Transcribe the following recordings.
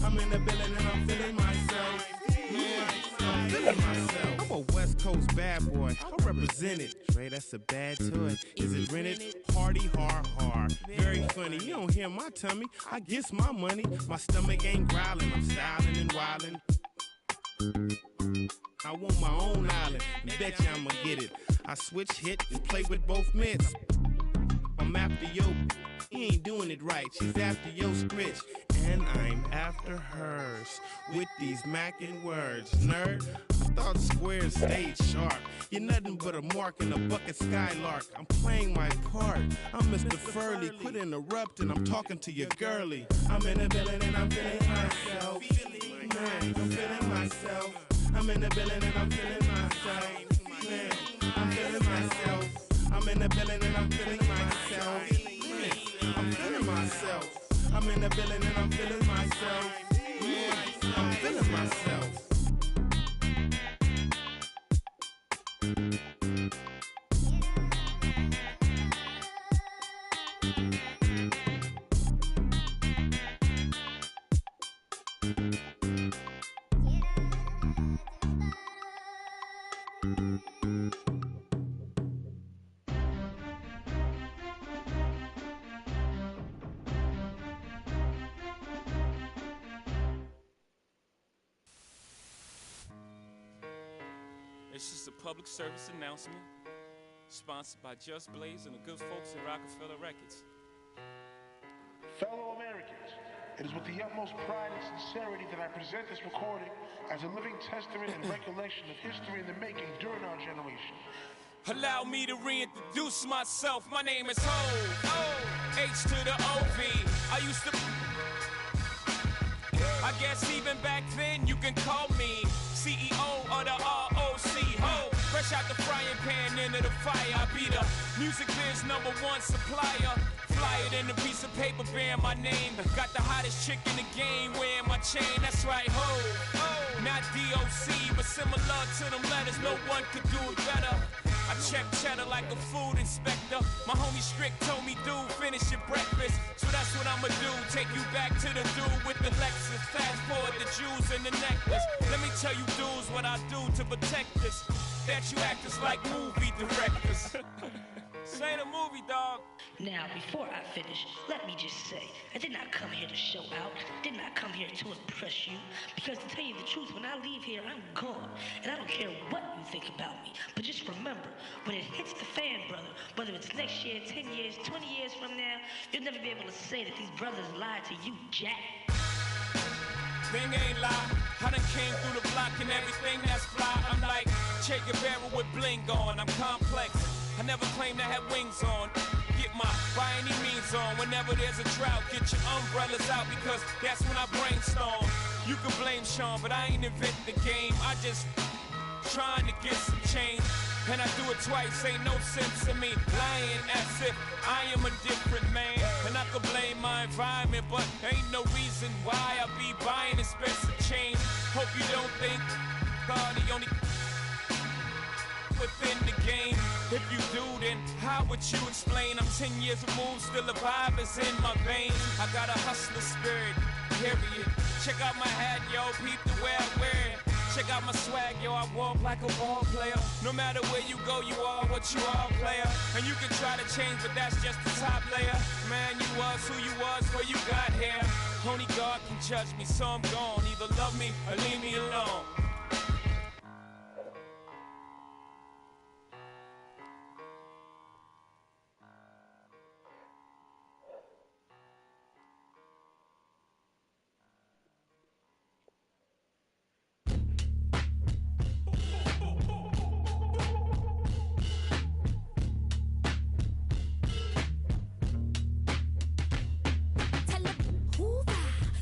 I'm in the building and I'm feeling myself. Yeah, I'm feeling myself. I'm a West Coast bad boy. I represent it. Trey, that's a bad toy. Is it rented? Party hard, hard. Very funny. You don't hear my tummy. I guess my money. My stomach ain't growling. I'm styling and wilding. I want my own island. Bet you I'ma get it. I switch hit and play with both mitts. I'm after yo. He ain't doing it right. She's after yo scritch. And I'm after hers. With these mackin' words. Nerd, I thought squares stayed sharp. You're nothing but a mark in a bucket skylark. I'm playing my part. I'm Mr. Furley. Quit interrupting. I'm talking to your girlie. I'm in the building and I'm feeling myself. Man, I'm feeling myself. I'm in the building and I'm feeling myself. Man, I'm feeling myself. I'm in the building and I'm feeling myself. Man, I'm feeling myself. I'm in the building and I'm feeling myself. Yeah, I'm feeling myself. It's just a public service announcement, sponsored by Just Blaze and the good folks at Rockefeller Records. Fellow Americans, it is with the utmost pride and sincerity that I present this recording as a living testament and recollection of history in the making during our generation. Allow me to reintroduce myself. My name is Ho, H to the O-V. I used to... I guess even back then you can call me CEO of the ROC, ho. Fresh out the frying pan into the fire. I be the music biz #1 supplier. Fly it in a piece of paper bearing my name. Got the hottest chick in the game wearing my chain. That's right, ho. Not DOC, but similar to them letters. No one could do it better. I check cheddar like a food inspector. My homie Strick told me, dude, finish your breakfast. So that's what I'ma do, take you back to the dude with the Lexus. Fast forward the jewels and the necklace. Let me tell you dudes what I do to protect this. That you actors like movie directors. This ain't a movie, dog. Now, before I finish, let me just say, I did not come here to show out, did not come here to impress you, because to tell you the truth, when I leave here, I'm gone, and I don't care what you think about me, but just remember, when it hits the fan, brother, whether it's next year, 10 years, 20 years from now, you'll never be able to say that these brothers lied to you, Jack. Thing ain't lie, I done came through the block and everything that's fly. I'm like Che Guevara with bling on, I'm complex. I never claimed I had wings on. Get my by any means on. Whenever there's a drought, get your umbrellas out because that's when I brainstorm. You can blame Sean, but I ain't invent the game. I just trying to get some change. And I do it twice, ain't no sense in me lying as if I am a different man. And I could blame my environment, but ain't no reason why I be buying expensive chains. Hope you don't think God the only within the game. If you do, then how would you explain? I'm 10 years removed, still the vibe is in my veins. I got a hustler spirit, period. Check out my hat, yo, peep the way I wear it. Check out my swag, yo, I walk like a ball player. No matter where you go, you are what you are, player. And you can try to change, but that's just the top layer. Man, you was who you was before you got here. Only God can judge me, so I'm gone. Either love me or leave me alone.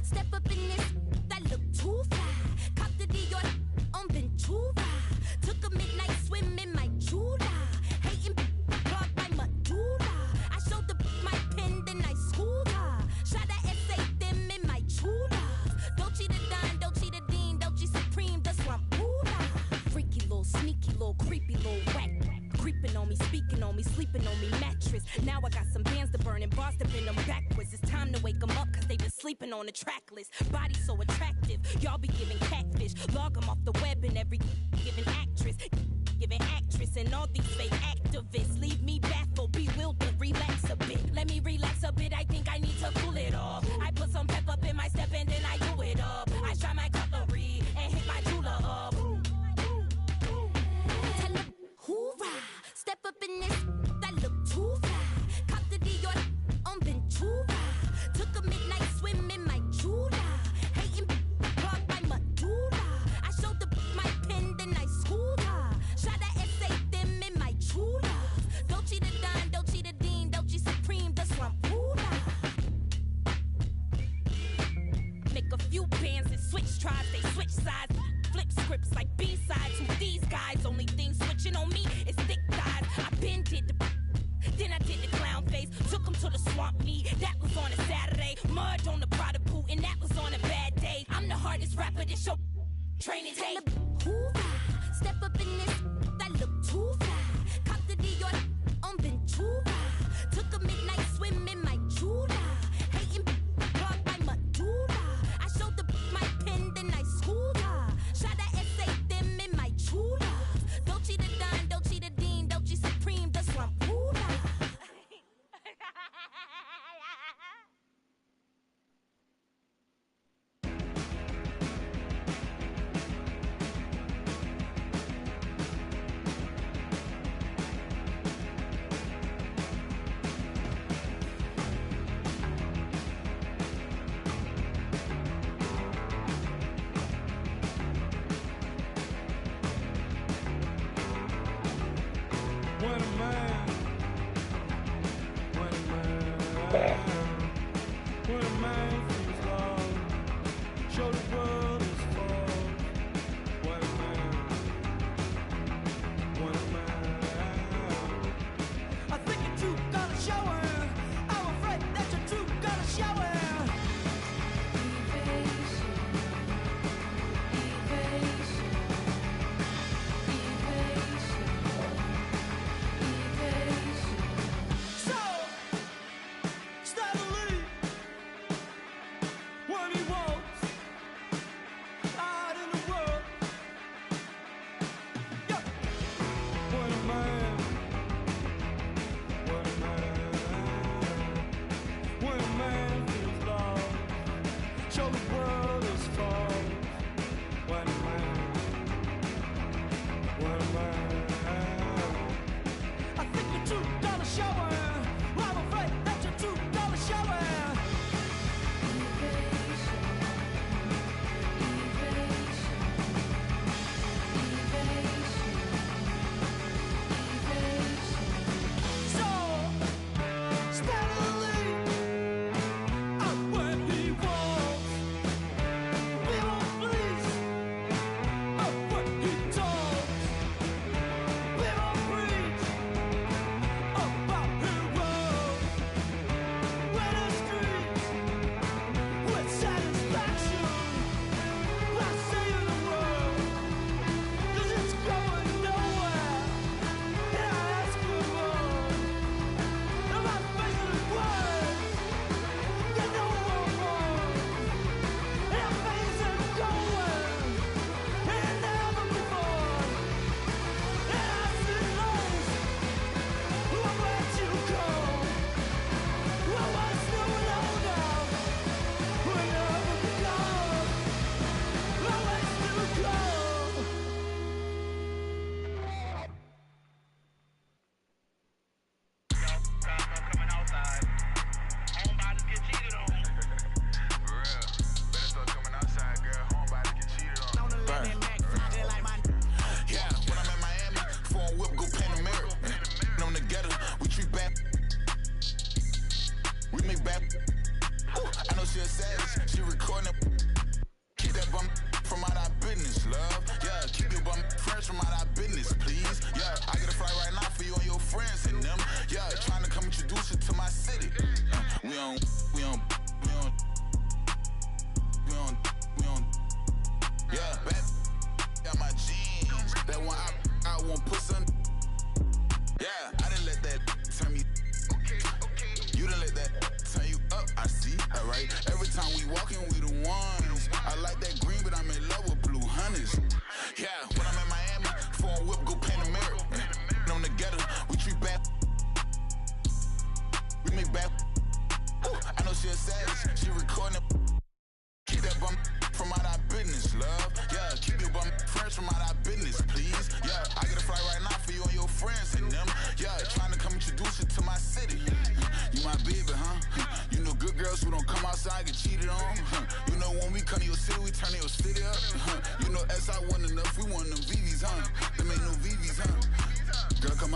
Step up in this, that look too fly. Cop the Dior creeping on me, speaking on me, sleeping on me, mattress. Now I got some bands to burn and bars to bend them backwards. It's time to wake them up, cause they been sleeping on the track list. Body so attractive, y'all be giving catfish. Log them off the web and every giving actress. Giving actress and all these fake activists. Leave me baffled, bewildered, relax a bit. Let me relax a bit, I think I need to cool it off. I put some pep up in my step and then I do it up. I try my cutlery and hit my jeweler up. Tell them, hoorah, step up in this, that look too fly. Cop the Dior on Ventura. Took a midnight swim in my Jula. Hating clogged my medulla. I showed the my pen, then I schooled her. Shot a essay them in my true love. Dolce the Don, Dolce the Dean, Dolce Supreme, the swamp cooler. Make a few bands and switch tribes, they switch sides. Flip scripts like B-sides. Who these guys? Only thing switching on me is thick thighs. I been did the then I did the clown face. Took him to the swamp meet. That was on a Saturday. Mud on the Prada boot, and that was on a bad day. I'm the hardest rapper this show training tape. Hoorah, step up in this, that look too fly. Cop the Dior on Ventura. Took a midnight swim in my Jula. Hating clogged my medulla. I showed the my pen, then I schooled her. Shot a essay them in my true love. Dolce the Don, Dolce the Dean, Dolce Supreme, the swamp cooler. Stop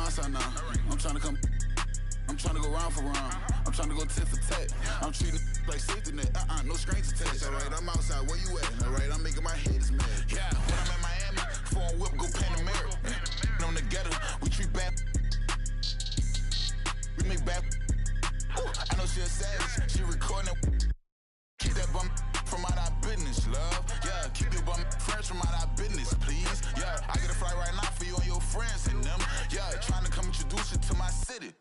outside now. I'm trying to come. I'm trying to go round for round. I'm trying to go tit for tat. I'm treating like safety net. No strings attached. Alright, I'm outside. Where you at? Alright, I'm making my head is mad. Yeah, when I'm in Miami, phone whip, go Panamera. I'm together. We treat bad. We make bad. Ooh, I know she a savage. She recording it. Keep that bum from out our business, love. Yeah, keep your bum friends from out our business, please. Yeah, I get a flight right now for you and your friends and them. Yeah, trying to come introduce you to my city.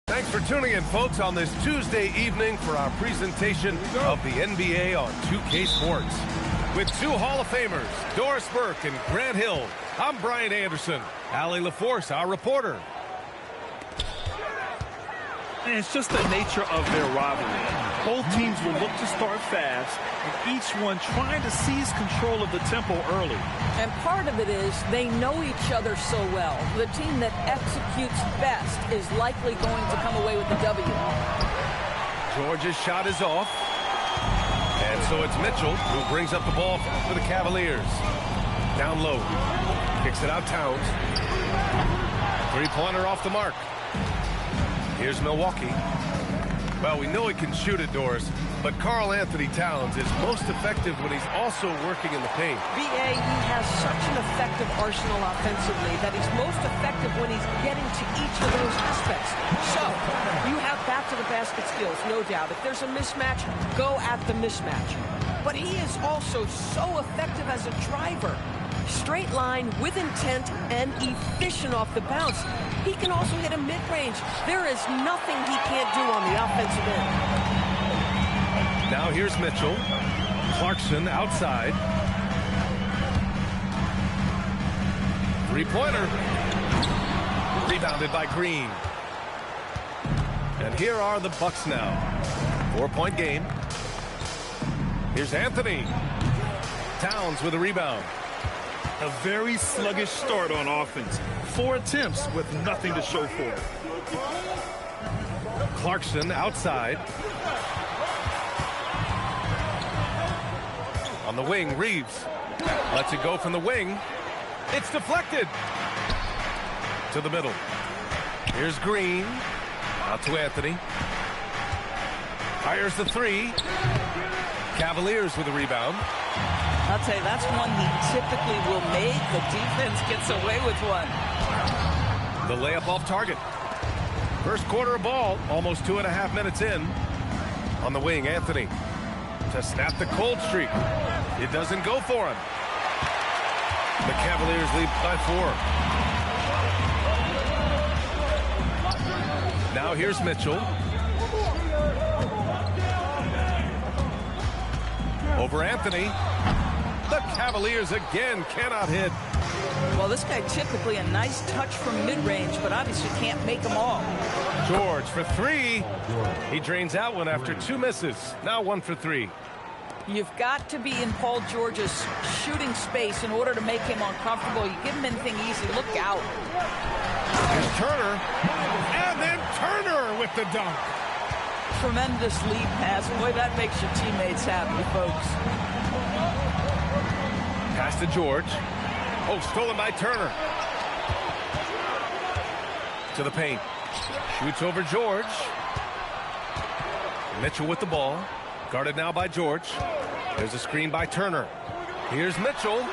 Thanks for tuning in, folks, on this Tuesday evening for our presentation of the NBA on 2K Sports. With two Hall of Famers, Doris Burke and Grant Hill, I'm Brian Anderson. Allie LaForce, our reporter. And it's just the nature of their rivalry. Both teams will look to start fast, and each one trying to seize control of the tempo early. And part of it is they know each other so well. The team that executes best is likely going to come away with the W. George's shot is off. And so it's Mitchell who brings up the ball for the Cavaliers. Down low. Kicks it out Towns. Three-pointer off the mark. Here's Milwaukee. Well, we know he can shoot it, Doris, but Karl Anthony Towns is most effective when he's also working in the paint. B.A., he has such an effective arsenal offensively that he's most effective when he's getting to each of those aspects. So, you have back-to-the-basket skills, no doubt. If there's a mismatch, go at the mismatch. But he is also so effective as a driver. Straight line, with intent, and efficient off the bounce. He can also hit a mid-range. There is nothing he can't do on the offensive end. Now here's Mitchell. Clarkson outside. Three-pointer. Rebounded by Green. And here are the Bucks now. 4-point game. Here's Anthony. Towns with a rebound. A very sluggish start on offense. 4 attempts with nothing to show for it. Clarkson outside. On the wing, Reeves lets it go from the wing. It's deflected. To the middle. Here's Green. Out to Anthony. Fires the three. Cavaliers with a rebound. I'll tell you, that's one he typically will make. The defense gets away with one. The layup off target. First quarter of ball, almost 2.5 minutes in. On the wing, Anthony. To snap the cold streak. It doesn't go for him. The Cavaliers lead by 4. Now here's Mitchell. Over Anthony. The Cavaliers again cannot hit. Well, this guy typically a nice touch from mid-range, but obviously can't make them all. George for 3. He drains out one after 2 misses. Now 1 for 3. You've got to be in Paul George's shooting space in order to make him uncomfortable. You give him anything easy, look out. Here's Turner. And then Turner with the dunk. Tremendous lead pass. Boy, that makes your teammates happy, folks. Pass to George. Oh, stolen by Turner. To the paint. Shoots over George. Mitchell with the ball. Guarded now by George. There's a screen by Turner. Here's Mitchell.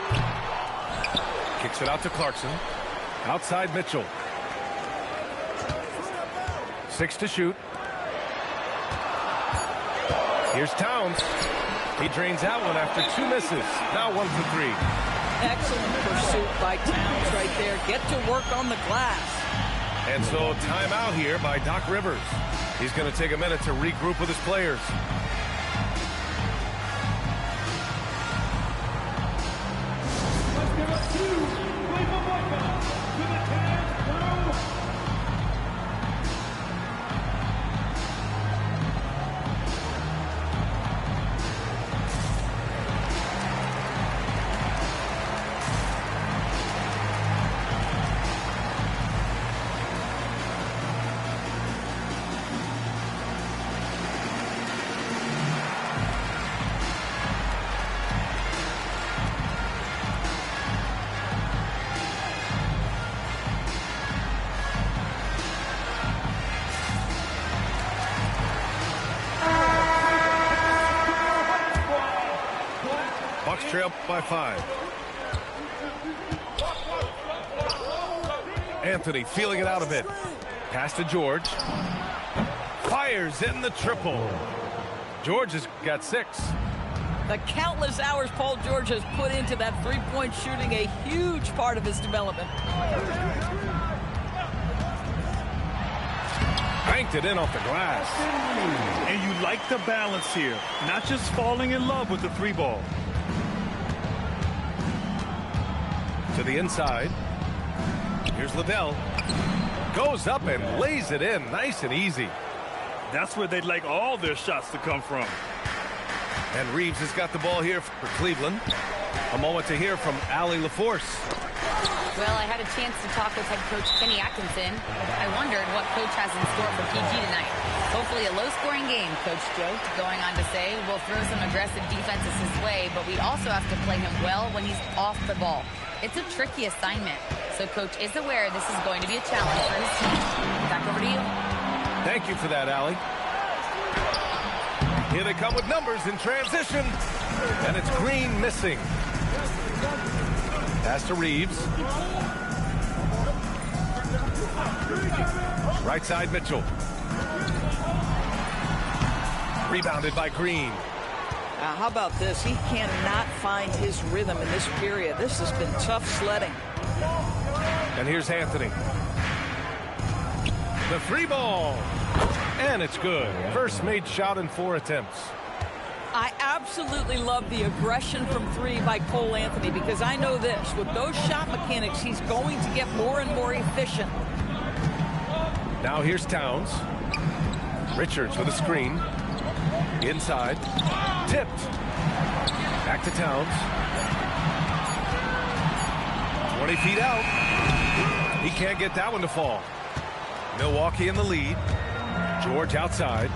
Kicks it out to Clarkson. Outside Mitchell. 6 to shoot. Here's Towns. He drains out one after 2 misses. Now 1 for 3. Excellent pursuit by Towns right there. Get to work on the glass. And so timeout here by Doc Rivers. He's going to take a minute to regroup with his players. Let's give us two. Play for Boyka to the 10th row. Trail by 5. Anthony feeling it out a bit. Pass to George. Fires in the triple. George has got 6. The countless hours Paul George has put into that three-point shooting, a huge part of his development. Banked it in off the glass. And you like the balance here. Not just falling in love with the 3-ball. To the inside. Here's Liddell. Goes up and lays it in nice and easy. That's where they'd like all their shots to come from. And Reeves has got the ball here for Cleveland. A moment to hear from Allie LaForce. Well, I had a chance to talk with head coach Kenny Atkinson. I wondered what coach has in store for PG tonight. Hopefully a low-scoring game, Coach joked, going on to say, we'll throw some aggressive defenses his way, but we also have to play him well when he's off the ball. It's a tricky assignment, so Coach is aware this is going to be a challenge for his team. Back over to you. Thank you for that, Allie. Here they come with numbers in transition, and it's Green missing. Pass to Reeves. Right side, Mitchell. Rebounded by Green. Now, how about this? He cannot find his rhythm in this period. This has been tough sledding. And here's Anthony. The 3-ball. And it's good. First made shot in 4 attempts. I absolutely love the aggression from 3 by Cole Anthony, because I know this. With those shot mechanics, he's going to get more and more efficient. Now here's Towns. Richards with a screen. Inside. Tipped. Back to Towns. 20 feet out. He can't get that one to fall. Milwaukee in the lead. George outside.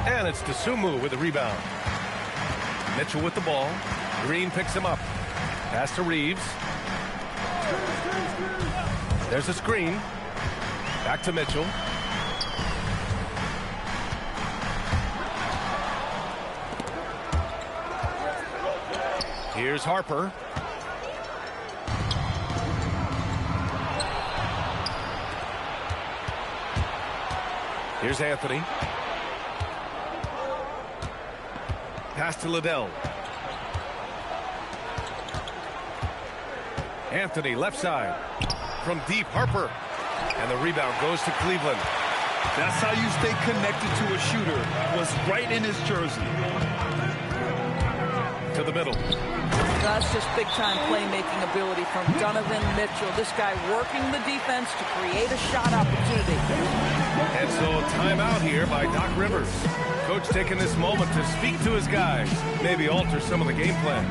And it's Dosunmu with the rebound. Mitchell with the ball. Green picks him up. Pass to Reeves. There's a screen. Back to Mitchell. Here's Harper. Here's Anthony. Pass to Liddell. Anthony left side. From deep, Harper. And the rebound goes to Cleveland. That's how you stay connected to a shooter. Was right in his jersey. To the middle. That's just big-time playmaking ability from Donovan Mitchell. This guy working the defense to create a shot opportunity. And so timeout here by Doc Rivers. Coach taking this moment to speak to his guys. Maybe alter some of the game plan.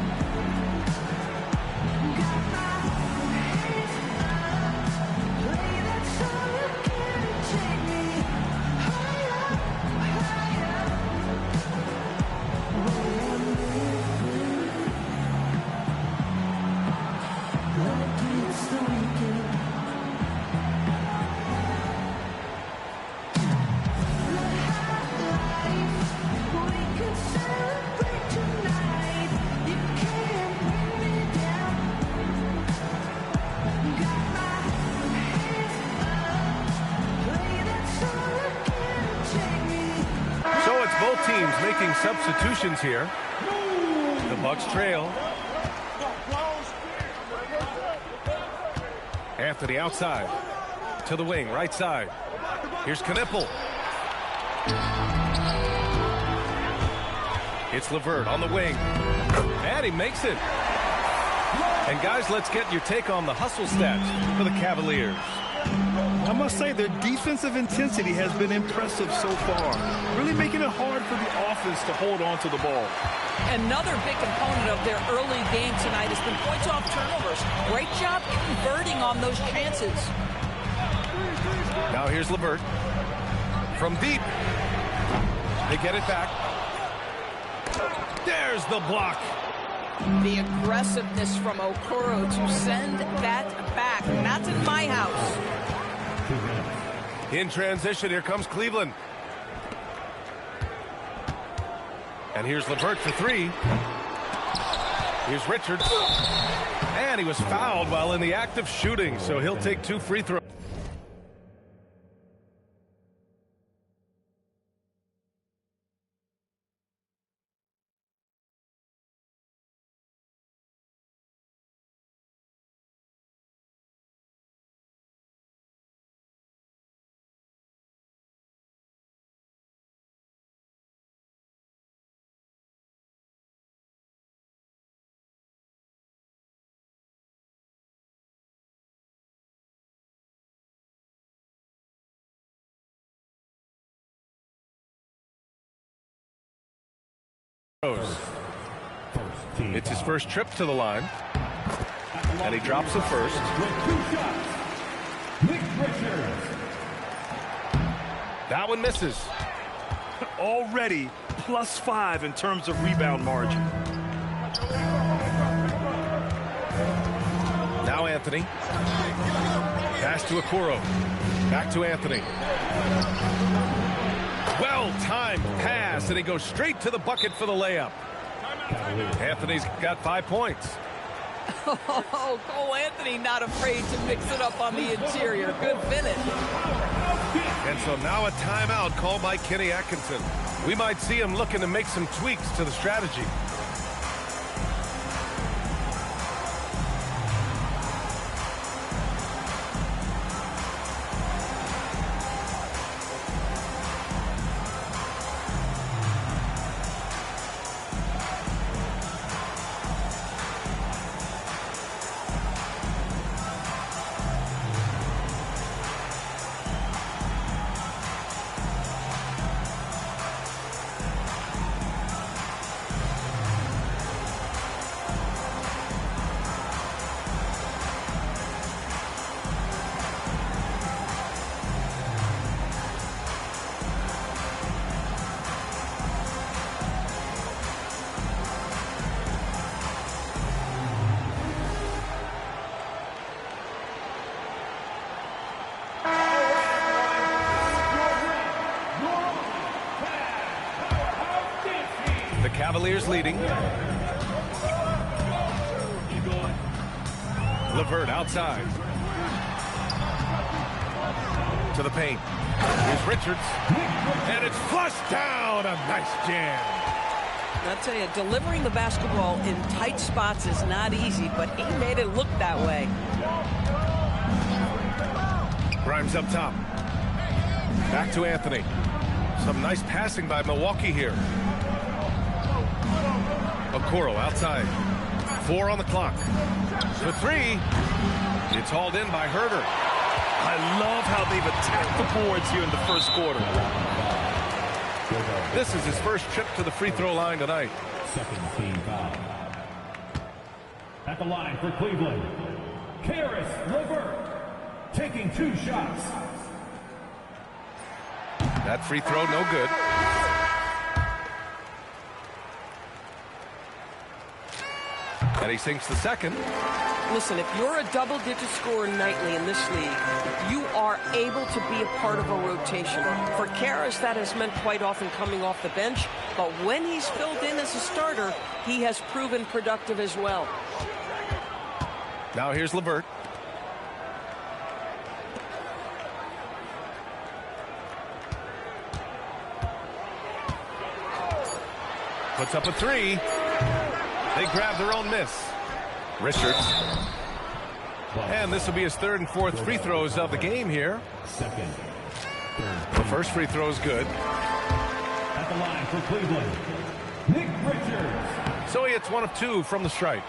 Teams making substitutions here. The Bucks trail. Anthony outside to the wing, right side. Here's Knipple. It's LeVert on the wing. And he makes it. And guys, let's get your take on the hustle stats for the Cavaliers. I must say their defensive intensity has been impressive so far. Really making it hard for the offense to hold on to the ball. Another big component of their early game tonight has been points off turnovers. Great job converting on those chances. Now here's LeVert. From deep. They get it back. There's the block. The aggressiveness from Okoro to send that back. That's in my house. In transition, here comes Cleveland. And here's LeVert for three. Here's Richards. And he was fouled while in the act of shooting, so he'll take 2 free throws. It's his first trip to the line, and he drops the first. That one misses. Already +5 in terms of rebound margin. Now Anthony. Pass to Okoro. Back to Anthony. Well-timed pass, and he goes straight to the bucket for the layup. Anthony's got 5 points. Oh, Cole Anthony not afraid to mix it up on the interior. Good finish. And so now a timeout called by Kenny Atkinson. We might see him looking to make some tweaks to the strategy. Cavaliers leading. LeVert outside. To the paint. Here's Richards. And it's flushed down. A nice jam. I'll tell you, delivering the basketball in tight spots is not easy, but he made it look that way. Grimes up top. Back to Anthony. Some nice passing by Milwaukee here. Okoro outside. 4 on the clock. For 3. It's hauled in by Herter. I love how they've attacked the boards here in the first quarter. This is his first trip to the free throw line tonight. Second team foul. At the line for Cleveland, Karis LeVert taking 2 shots. That free throw no good. And he sinks the second. Listen, if you're a double-digit scorer nightly in this league, you are able to be a part of a rotation. For Karis, that has meant quite often coming off the bench, but when he's filled in as a starter, he has proven productive as well. Now here's LeVert. Puts up a 3. They grab their own miss. Richards. And this will be his 3rd and 4th free throws of the game here. The first free throw is good. At the line for Cleveland, Nick Richards. So he hits 1 of 2 from the stripe.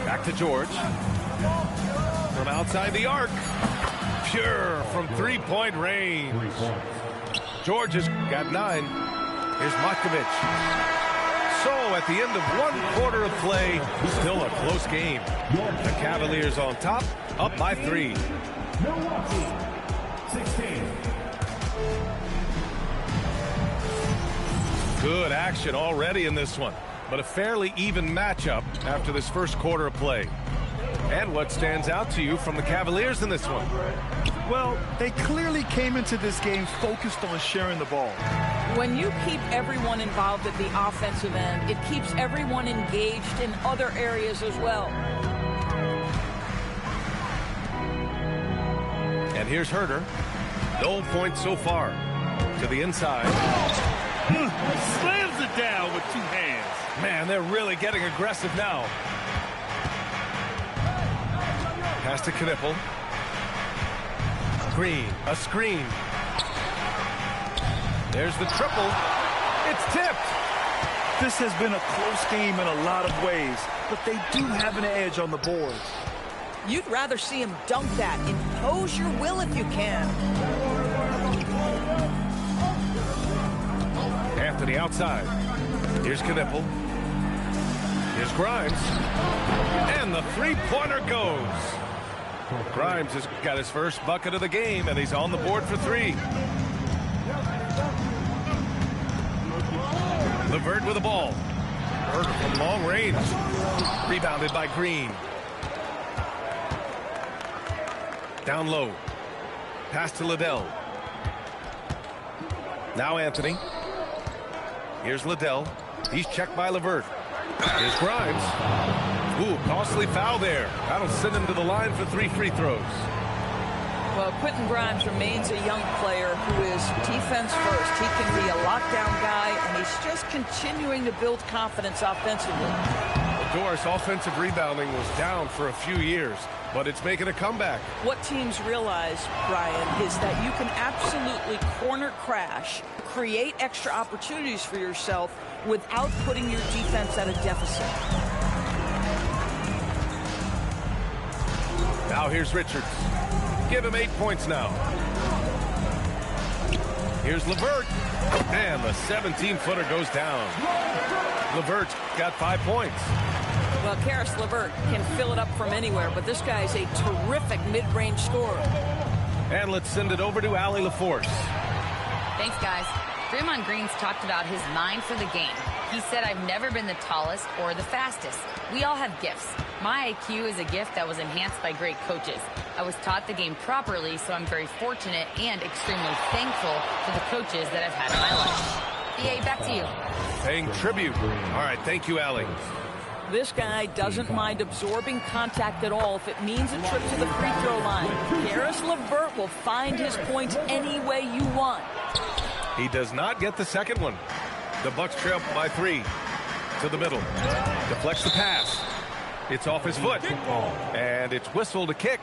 Back to George. From outside the arc. Pure from three-point range. George has got 9. Here's Matkovic. So at the end of 1 quarter of play, still a close game. The Cavaliers on top, up by 3. Milwaukee, 16. Good action already in this one, but a fairly even matchup after this first quarter of play. And what stands out to you from the Cavaliers in this one? Well, they clearly came into this game focused on sharing the ball. When you keep everyone involved at the offensive end, it keeps everyone engaged in other areas as well. And here's Herter. No points so far. To the inside. Slams it down with 2 hands. Man, they're really getting aggressive now. Pass to Knippel. Green, a screen. There's the triple. It's tipped. This has been a close game in a lot of ways, but they do have an edge on the boards. You'd rather see him dunk that. Impose your will if you can. Anthony outside. Here's Knippel. Here's Grimes. And the three-pointer goes. Grimes has got his first bucket of the game, and he's on the board for 3. LeVert with the ball. Herter from long range. Rebounded by Green. Down low. Pass to Liddell. Now Anthony. Here's Liddell. He's checked by LeVert. Here's Grimes. Ooh, costly foul there. That'll send him to the line for 3 free throws. Well, Quentin Grimes remains a young player who is defense first. He can be a lockdown guy, and he's just continuing to build confidence offensively. Doris' offensive rebounding was down for a few years, but it's making a comeback. What teams realize, Brian, is that you can absolutely corner crash, create extra opportunities for yourself without putting your defense at a deficit. Now here's Richards. Give him 8 points now. Here's LeVert. And the 17-footer goes down. LeVert's got 5 points. Well, Karis LeVert can fill it up from anywhere, but this guy is a terrific mid-range scorer. And let's send it over to Allie LaForce. Thanks, guys. Draymond Green's talked about his mind for the game. He said, I've never been the tallest or the fastest. We all have gifts. My IQ is a gift that was enhanced by great coaches. I was taught the game properly, so I'm very fortunate and extremely thankful to the coaches that I've had in my life. EA, back to you. Paying tribute. All right, thank you, Allie. This guy doesn't mind absorbing contact at all if it means a trip to the free throw line. Karis LeVert will find his points any way you want. He does not get the second one. The Bucks trail by 3 to the middle. Deflects the pass. It's off his foot. And it's whistled to kick.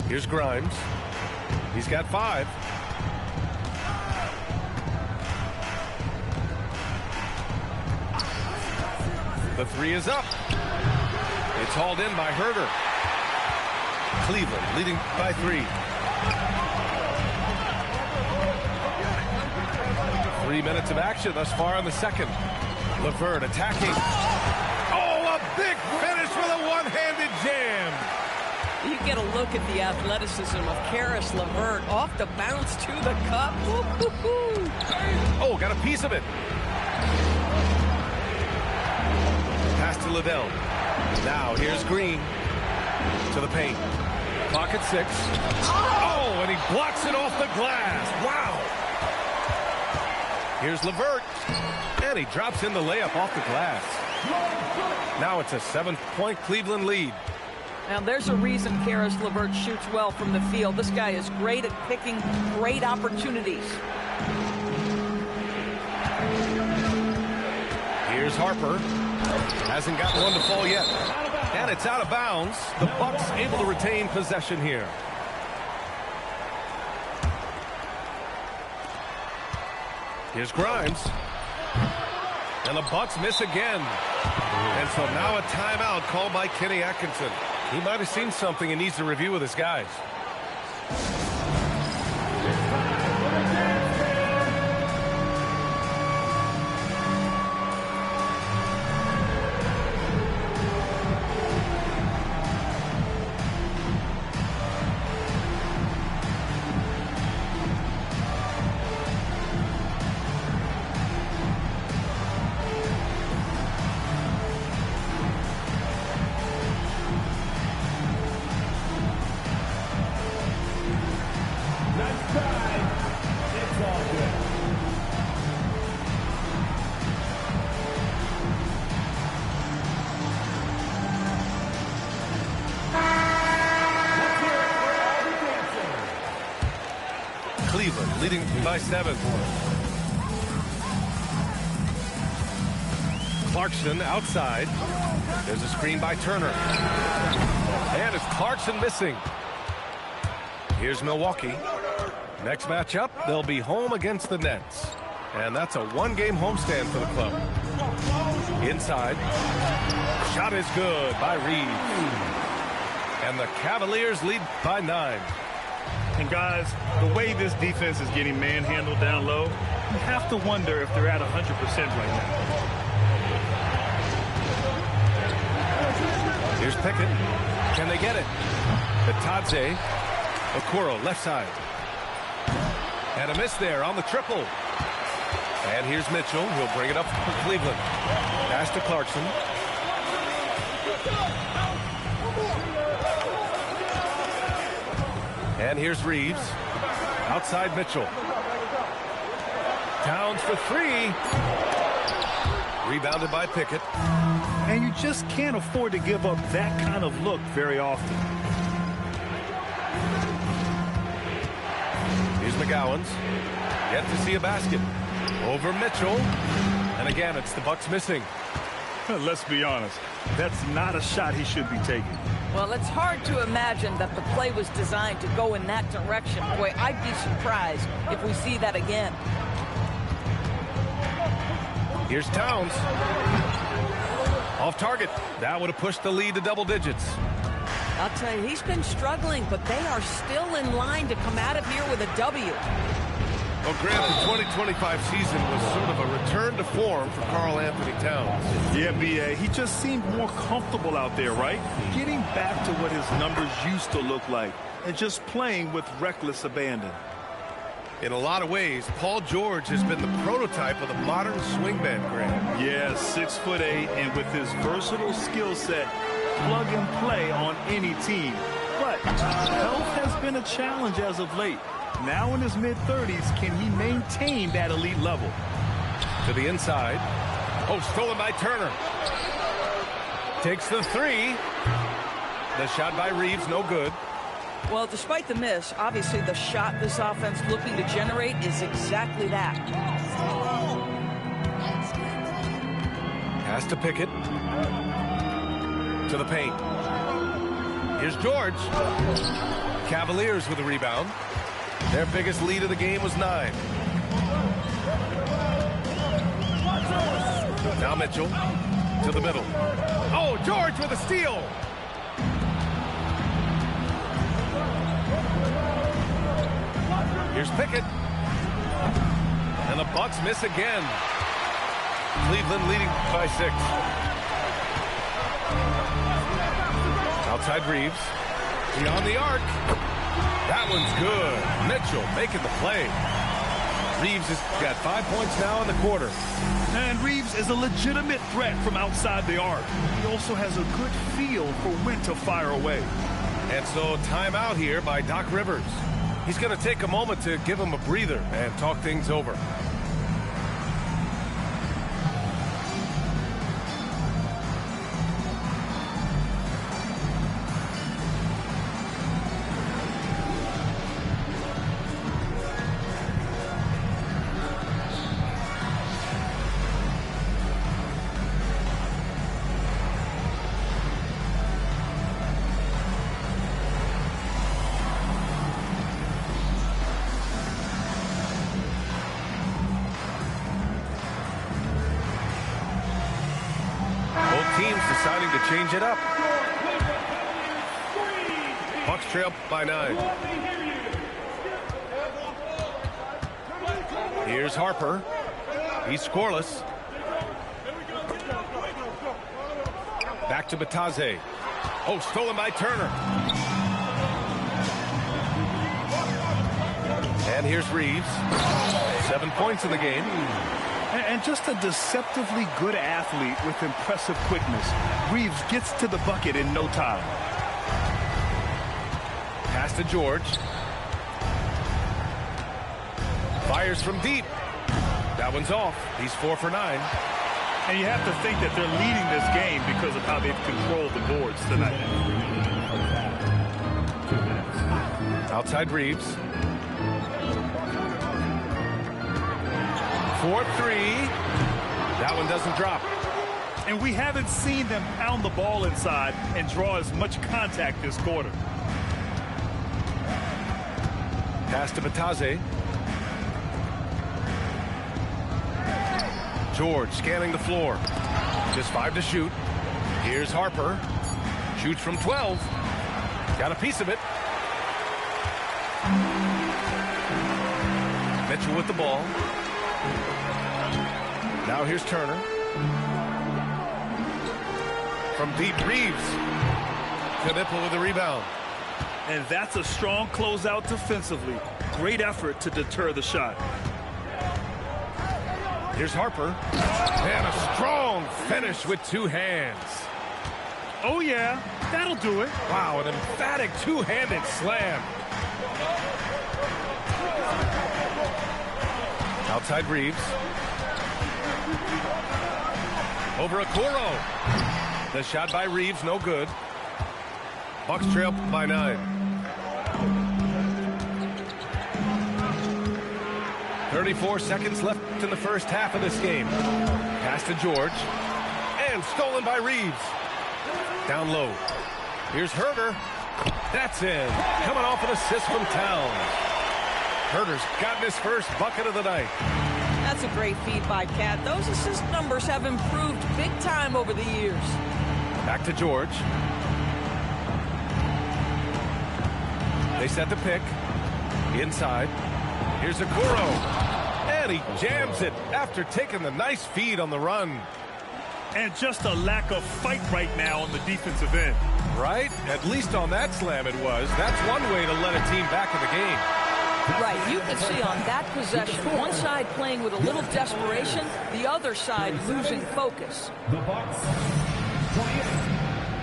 Here's Grimes. He's got 5. The 3 is up. It's hauled in by Herter. Cleveland leading by 3. 3 minutes of action thus far in the second. LeVert attacking. Oh, a big finish with a one-handed jam. You get a look at the athleticism of Karis LeVert off the bounce to the cup. Woo-hoo-hoo. Oh, got a piece of it. Pass to Liddell. Now here's Green to the paint. Pocket 6. Oh, and he blocks it off the glass. Wow. Here's LeVert. And he drops in the layup off the glass. Now it's a 7-point Cleveland lead. Now, there's a reason Karis LeVert shoots well from the field. This guy is great at picking great opportunities. Here's Harper. Hasn't got one to fall yet. And it's out of bounds. The Bucks able to retain possession here. Here's Grimes. And the Bucks miss again. And so now a timeout called by Kenny Atkinson. He might have seen something and needs to review with his guys. Cleveland leading by 7. Clarkson outside. There's a screen by Turner. And it's Clarkson missing. Here's Milwaukee. Next matchup, they'll be home against the Nets. And that's a one-game homestand for the club. Inside. Shot is good by Reeves. And the Cavaliers lead by 9. And guys, the way this defense is getting manhandled down low, you have to wonder if they're at 100% right now. Here's Pickett. Can they get it? Batadze. Okoro, left side. And a miss there on the triple. And here's Mitchell. He'll bring it up for Cleveland. Pass to Clarkson. And here's Reeves. Outside Mitchell. Towns for 3. Rebounded by Pickett. And you just can't afford to give up that kind of look very often. Here's McGowan's. Yet to see a basket. Over Mitchell. And again, it's the Bucks missing. Let's be honest. That's not a shot he should be taking. Well, it's hard to imagine that the play was designed to go in that direction. Boy, I'd be surprised if we see that again. Here's Towns. Off target. That would have pushed the lead to double digits. I'll tell you, he's been struggling, but they are still in line to come out of here with a W. Well, Grant, the 2025 season was sort of a return to form for Karl Anthony Towns. Yeah, B.A., he just seemed more comfortable out there, right? Getting back to what his numbers used to look like and just playing with reckless abandon. In a lot of ways, Paul George has been the prototype of the modern swing band, Grant. Yeah, 6'8", and with his versatile skill set, plug and play on any team. But health has been a challenge as of late. Now in his mid-30s, can he maintain that elite level? To the inside. Oh, stolen by Turner. Takes the 3. The shot by Reeves, no good. Well, despite the miss, obviously the shot this offense looking to generate is exactly that. Pass to Pickett. To the paint. Here's George. Cavaliers with a rebound. Their biggest lead of the game was 9. Now Mitchell to the middle. Oh, George with a steal. Here's Pickett. And the Bucks miss again. Cleveland leading by 6. Outside Reeves. Beyond the arc. That one's good. Mitchell making the play. Reeves has got 5 points now in the quarter. And Reeves is a legitimate threat from outside the arc. He also has a good feel for when to fire away. And so timeout here by Doc Rivers. He's going to take a moment to give him a breather and talk things over. teams deciding to change it up. Bucks trail by 9. Here's Harper. He's scoreless. Back to Batase. Oh, stolen by Turner. And here's Reeves. 7 points in the game. And just a deceptively good athlete with impressive quickness. Reeves gets to the bucket in no time. Pass to George. Fires from deep. That one's off. He's 4 for 9. And you have to think that they're leading this game because of how they've controlled the boards tonight. Outside Reeves. 4-3. That one doesn't drop. And we haven't seen them pound the ball inside and draw as much contact this quarter. Pass to Batase. George scanning the floor. Just 5 to shoot. Here's Harper. Shoots from 12. Got a piece of it. Mitchell with the ball. Now here's Turner. From deep, Reeves. Knipple with the rebound. And that's a strong closeout defensively. Great effort to deter the shot. Here's Harper. And a strong finish with 2 hands. Oh, yeah. That'll do it. Wow, an emphatic 2-handed slam. Outside Reeves. Over Okoro. The shot by Reeves, no good. Bucks trail by 9. 34 seconds left in the first half of this game. Pass to George. And stolen by Reeves. Down low. Here's Herder. That's in. Coming off an assist from Towns. Herder's gotten his first bucket of the night. That's a great feed by Cat. Those assist numbers have improved big time over the years. Back to George. They set the pick. Inside. Here's Okoro. And he jams it after taking the nice feed on the run. And just a lack of fight right now on the defensive end. Right? At least on that slam it was. That's one way to let a team back in the game. Right, you can see on that possession, one side playing with a little desperation, the other side losing focus.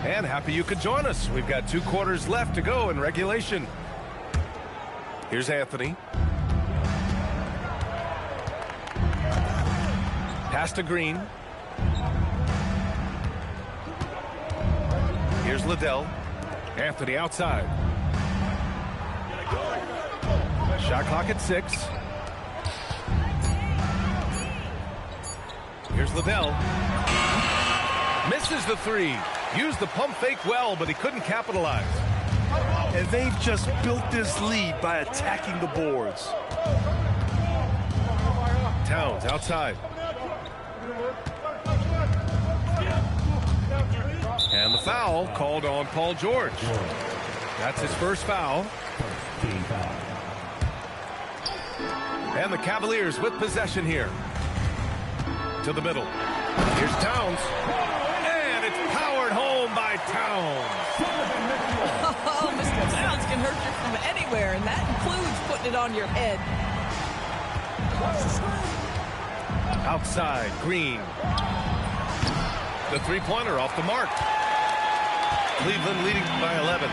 And happy you could join us. We've got 2 quarters left to go in regulation. Here's Anthony. Pass to Green. Here's Liddell. Anthony outside. Shot clock at 6. Here's Liddell. Misses the 3. Used the pump fake well, but he couldn't capitalize. And they've just built this lead by attacking the boards. Towns outside. And the foul called on Paul George. That's his first foul. And the Cavaliers with possession here. To the middle. Here's Towns. And it's powered home by Towns. Oh, Mr. Towns can hurt you from anywhere, and that includes putting it on your head. Outside, Green. The three-pointer off the mark. Cleveland leading by 11.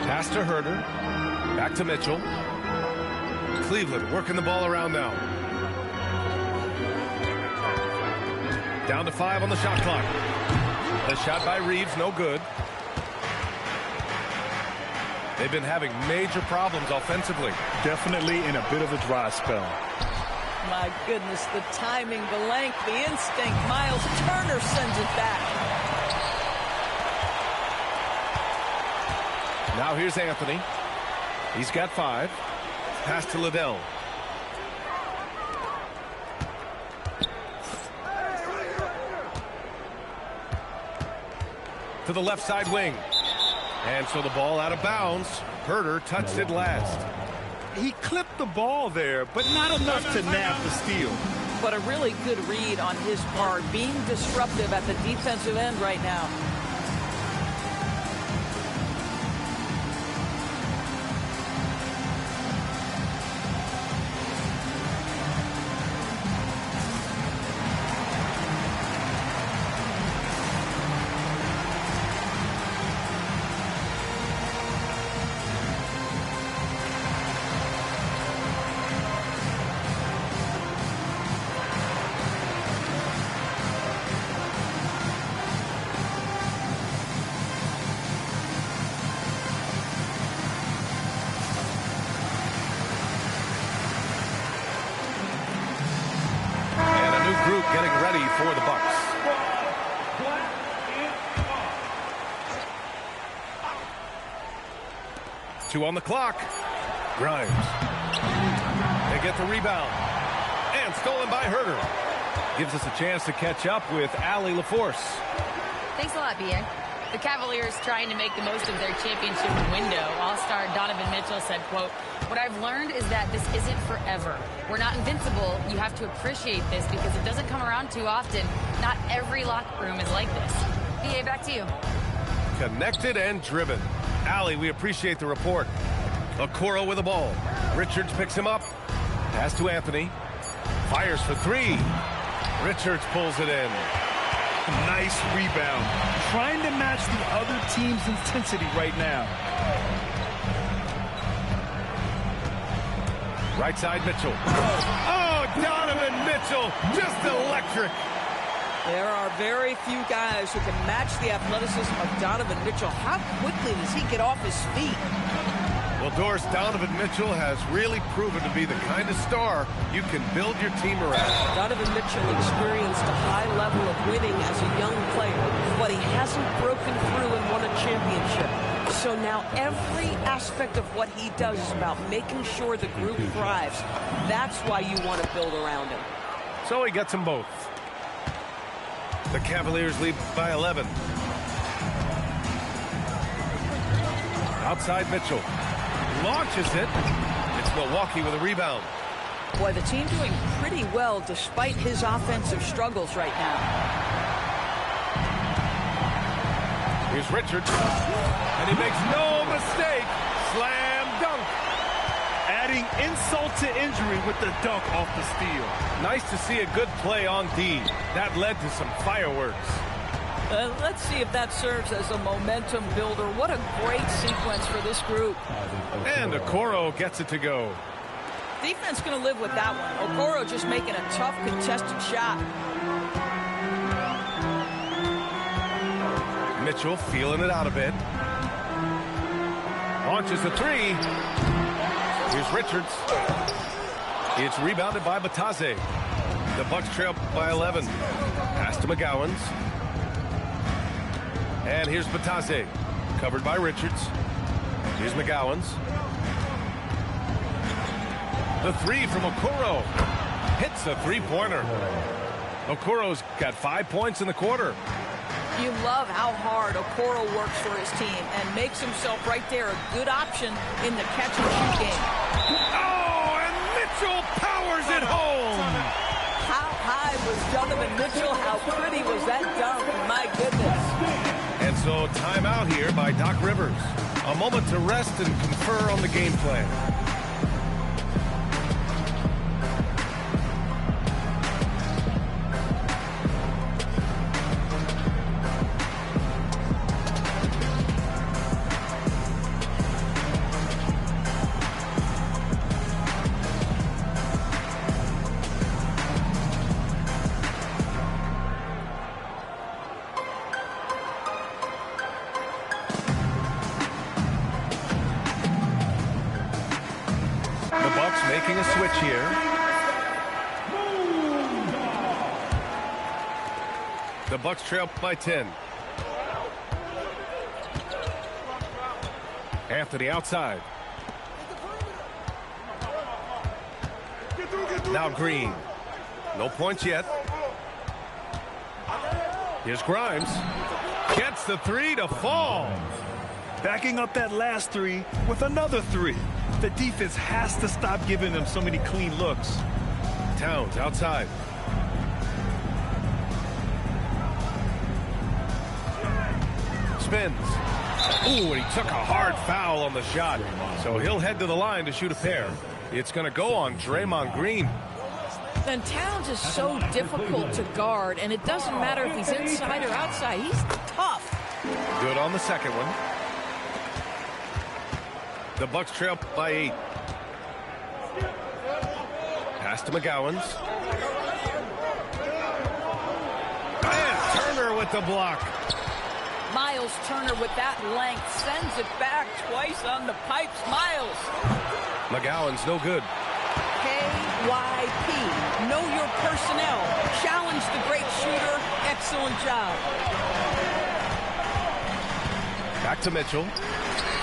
Pass to Herder. Back to Mitchell. Cleveland working the ball around now. Down to 5 on the shot clock. The shot by Reeves, no good. They've been having major problems offensively. Definitely in a bit of a dry spell. My goodness, the timing, the length, the instinct. Miles Turner sends it back. Now here's Anthony. He's got 5. Pass to Liddell. to the left side wing. And so the ball out of bounds. Herder touched it last. He clipped the ball there, but not enough to nab the steal. But a really good read on his part, being disruptive at the defensive end right now. Group getting ready for the Bucks. Two on the clock. Grimes. They get the rebound. And stolen by Herder. Gives us a chance to catch up with Allie LaForce. Thanks a lot, B.A. The Cavaliers trying to make the most of their championship window. All-star Donovan Mitchell said, quote, "What I've learned is that this isn't forever. We're not invincible. You have to appreciate this because it doesn't come around too often. Not every locker room is like this." B.A., back to you. Connected and driven. Allie, we appreciate the report. Okoro with the ball. Richards picks him up. Pass to Anthony. Fires for three. Richards pulls it in. Nice rebound. Trying to match the other team's intensity right now. Right side, Mitchell. Oh, Donovan Mitchell, just electric. There are very few guys who can match the athleticism of Donovan Mitchell. How quickly does he get off his feet? Well, Doris, Donovan Mitchell has really proven to be the kind of star you can build your team around. Donovan Mitchell experienced a high level of winning as a young player, but he hasn't broken through and won a championship. So now every aspect of what he does is about making sure the group thrives. That's why you want to build around him. So he gets them both. The Cavaliers lead by 11. Outside Mitchell. Launches it. It's Milwaukee with a rebound. Boy, the team doing pretty well despite his offensive struggles right now. Here's Richards. And he makes no mistake. Slam dunk. Adding insult to injury with the dunk off the steal. Nice to see a good play on D. That led to some fireworks. Let's see if that serves as a momentum builder. What a great sequence for this group. And Okoro gets it to go. Defense going to live with that one. Okoro just making a tough contested shot. Mitchell feeling it out a bit. Launches the three. Here's Richards. It's rebounded by Batase. The Bucks trail by 11. Pass to McGowan's. And here's Batase, covered by Richards. Here's McGowan's. The three from Okoro. Hits a three-pointer. Okoro's got 5 points in the quarter. You love how hard Okoro works for his team and makes himself right there a good option in the catch-and-shoot game. Oh, and Mitchell powers it home. How high was Donovan Mitchell? How pretty was that dunk? My goodness. And so timeout here by Doc Rivers. A moment to rest and confer on the game plan. Making a switch here. The Bucks trail by 10. Anthony outside. Now Green. No points yet. Here's Grimes. Gets the three to fall. Backing up that last three with another three. The defense has to stop giving them so many clean looks. Towns outside. Spins. Ooh, and he took a hard foul on the shot. So he'll head to the line to shoot a pair. It's going to go on Draymond Green. And Towns is so difficult to guard, and it doesn't matter if he's inside or outside. He's tough. Good on the second one. The Bucks trail by 8. Pass to McGowan's. And Turner with the block. Miles Turner with that length sends it back twice on the pipes. Miles. McGowan's no good. KYP. Know your personnel. Challenge the great shooter. Excellent job. Back to Mitchell.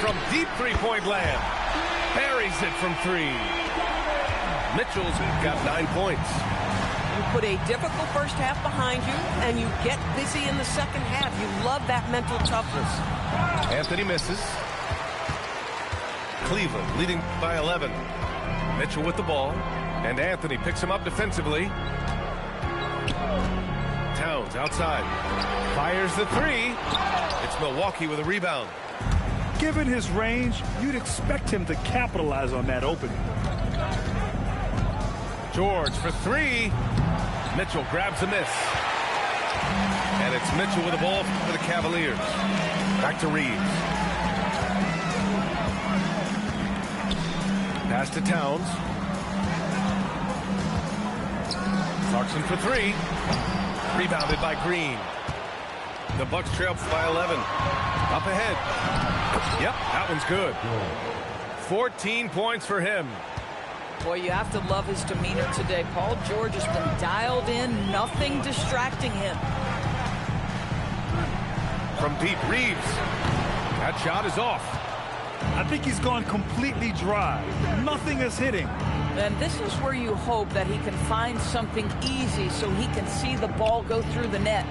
From deep three-point land. Buries it from 3. Mitchell's got 9 points. You put a difficult first half behind you, and you get busy in the second half. You love that mental toughness. Anthony misses. Cleveland leading by 11. Mitchell with the ball, and Anthony picks him up defensively. Towns outside. Fires the 3. It's Milwaukee with a rebound. Given his range, you'd expect him to capitalize on that opening. George for 3. Mitchell grabs a miss. And it's Mitchell with the ball for the Cavaliers. Back to Reeves. Pass to Towns. Clarkson for 3. Rebounded by Green. The Bucks trail by 11. Up ahead. Yep, that one's good. 14 points for him. Boy, you have to love his demeanor today. Paul George has been dialed in, nothing distracting him. From deep, Reeves. That shot is off. I think he's gone completely dry. Nothing is hitting. And this is where you hope that he can find something easy so he can see the ball go through the net.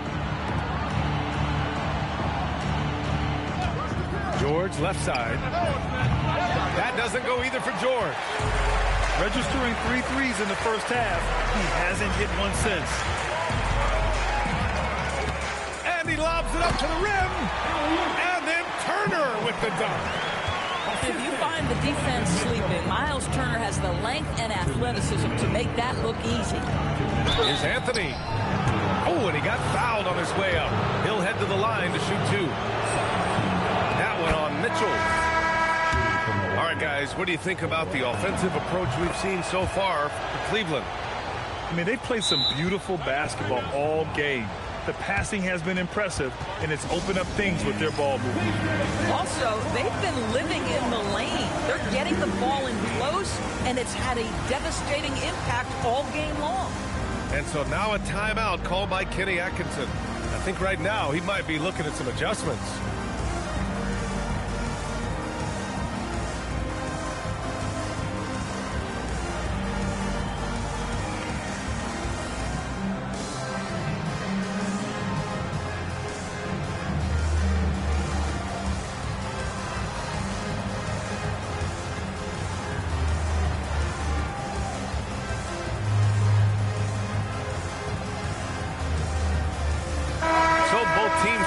George left side. That doesn't go either for George. Registering 3 threes in the first half. He hasn't hit one since. And he lobs it up to the rim. And then Turner with the dunk. If you find the defense sleeping, Miles Turner has the length and athleticism to make that look easy. Here's Anthony. Oh, and he got fouled on his way up. He'll head to the line to shoot 2. That one on Mitchell. All right, guys, what do you think about the offensive approach we've seen so far for Cleveland? I mean, they've played some beautiful basketball all game. The passing has been impressive, and it's opened up things with their ball movement. Also, they've been living in the lane. They're getting the ball in close, and it's had a devastating impact all game long. And so now a timeout called by Kenny Atkinson. I think right now he might be looking at some adjustments.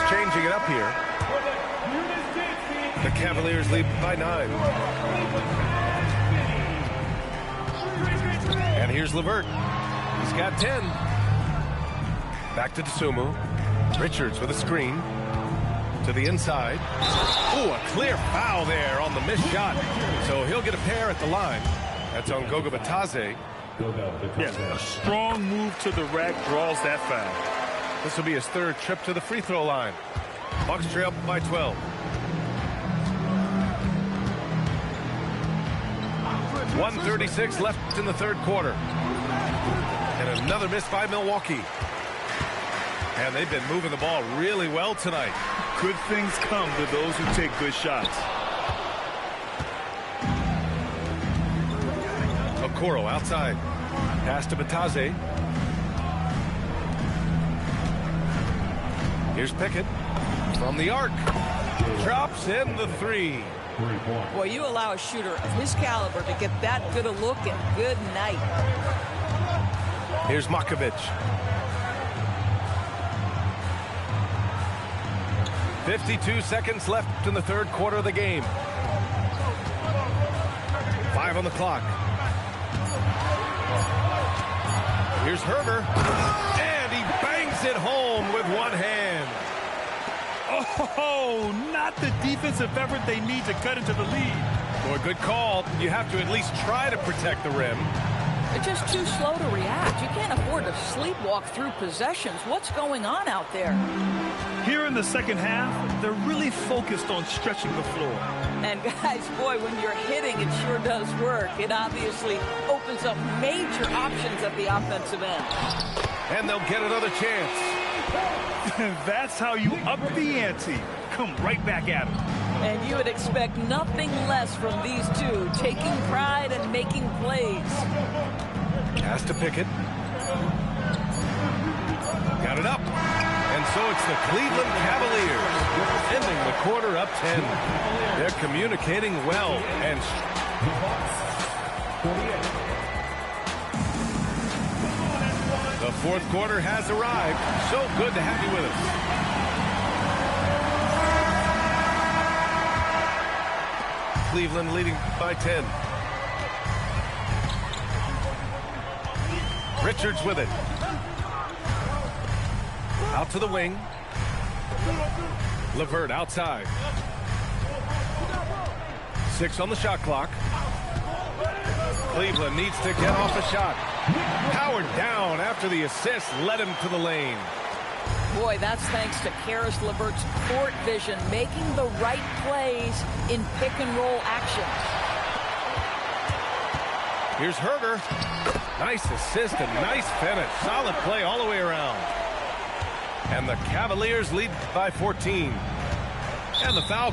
Changing it up here. The Cavaliers lead by 9. And here's LeVert. He's got 10. Back to Dosunmu. Richards with a screen. To the inside. Ooh, a clear foul there on the missed shot. So he'll get a pair at the line. That's on Goga Batadze. Yeah, a strong move to the rack draws that foul. This will be his 3rd trip to the free throw line. Bucks trail by 12. 1:36 left in the 3rd quarter. And another miss by Milwaukee. And they've been moving the ball really well tonight. Good things come to those who take good shots. Okoro outside. Pass to Batadze. Here's Pickett. From the arc. Drops in the three. Boy, you allow a shooter of his caliber to get that good a look, and good night. Here's Makovic. 52 seconds left in the third quarter of the game. 5 on the clock. Here's Herder. And he bangs it home with one hand. Oh, not the defensive effort they need to cut into the lead. Boy, good call. You have to at least try to protect the rim. They're just too slow to react. You can't afford to sleepwalk through possessions. What's going on out there? Here in the second half, they're really focused on stretching the floor. And guys, boy, when you're hitting, it sure does work. It obviously opens up major options at the offensive end. And they'll get another chance. That's how you up the ante. Come right back at them. And you would expect nothing less from these two, taking pride and making plays. Pass to Pickett. Got it up. And so it's the Cleveland Cavaliers ending the quarter up 10. They're communicating well and the fourth quarter has arrived. So good to have you with us. Cleveland leading by 10. Richards with it. Out to the wing. LeVert outside. 6 on the shot clock. Cleveland needs to get off a shot. Howard down after the assist led him to the lane. Boy, that's thanks to Karis LeVert's court vision, making the right plays in pick-and-roll action. Here's Herder. Nice assist and nice finish. Solid play all the way around. And the Cavaliers lead by 14. And the foul